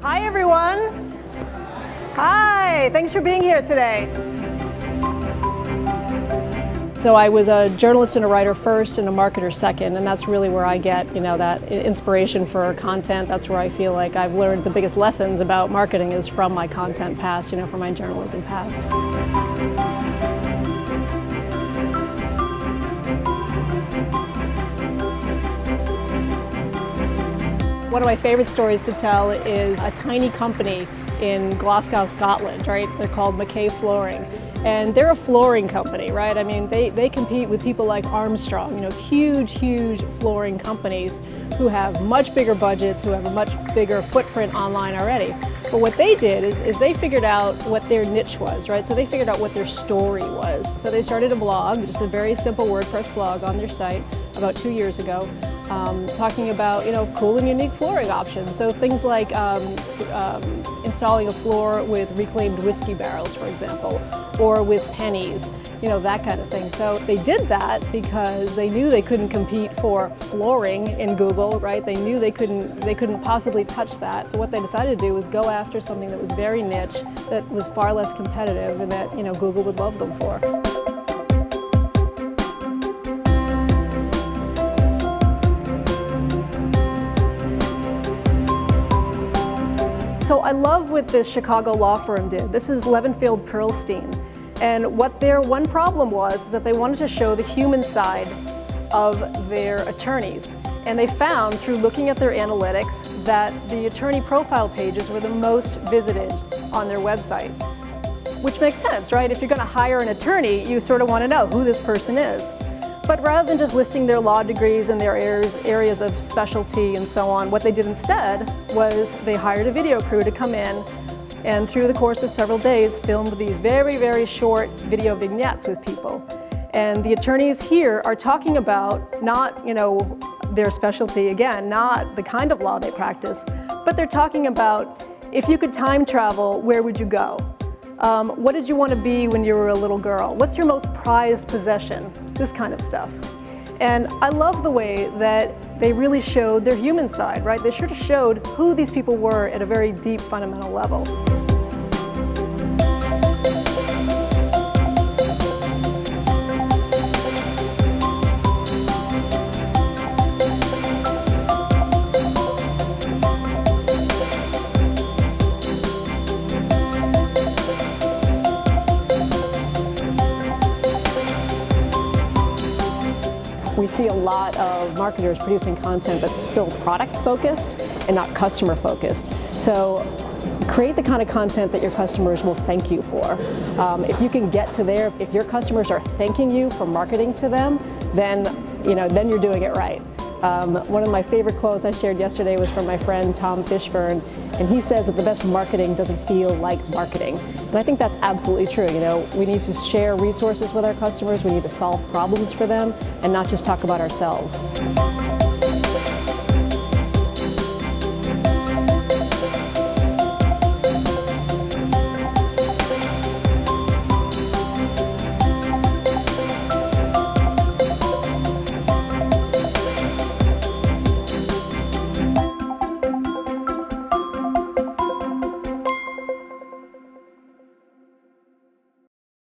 Hi, everyone. Hi, thanks for being here today. So I was a journalist and a writer first and a marketer second, and that's really where I get, that inspiration for content. That's where I feel like I've learned the biggest lessons about marketing is from my content past, from my journalism past. One of my favorite stories to tell is a tiny company in Glasgow, Scotland, right? They're called McKay Flooring. And they're a flooring company, right? I mean, they compete with people like Armstrong, huge flooring companies who have much bigger budgets, who have a much bigger footprint online already. But what they did is they figured out what their niche was, right? So they figured out what their story was. So they started a blog, just a very simple WordPress blog on their site about 2 years ago, talking about, cool and unique flooring options. So things like installing a floor with reclaimed whiskey barrels, for example, or with pennies, that kind of thing. So they did that because they knew they couldn't compete for flooring in Google, right? They knew they couldn't possibly touch that. So what they decided to do was go after something that was very niche, that was far less competitive, and that Google would love them for. So I love what this Chicago law firm did. This is Levenfield Perlstein. And what their one problem was is that they wanted to show the human side of their attorneys. And they found through looking at their analytics that the attorney profile pages were the most visited on their website. Which makes sense, right? If you're going to hire an attorney, you sort of want to know who this person is. But rather than just listing their law degrees and their areas of specialty and so on, what they did instead was they hired a video crew to come in and through the course of several days filmed these very short video vignettes with people. And the attorneys here are talking about not, their specialty, again, not the kind of law they practice, but they're talking about if you could time travel, where would you go? What did you want to be when you were a little girl? What's your most prized possession? This kind of stuff. And I love the way that they really showed their human side, right? They sort of showed who these people were at a very deep, fundamental level. We see a lot of marketers producing content that's still product-focused and not customer-focused. So create the kind of content that your customers will thank you for. If you can get to there, if your customers are thanking you for marketing to them, then you're doing it right. One of my favorite quotes I shared yesterday was from my friend Tom Fishburne, and he says that the best marketing doesn't feel like marketing. And I think that's absolutely true. We need to share resources with our customers, we need to solve problems for them, and not just talk about ourselves.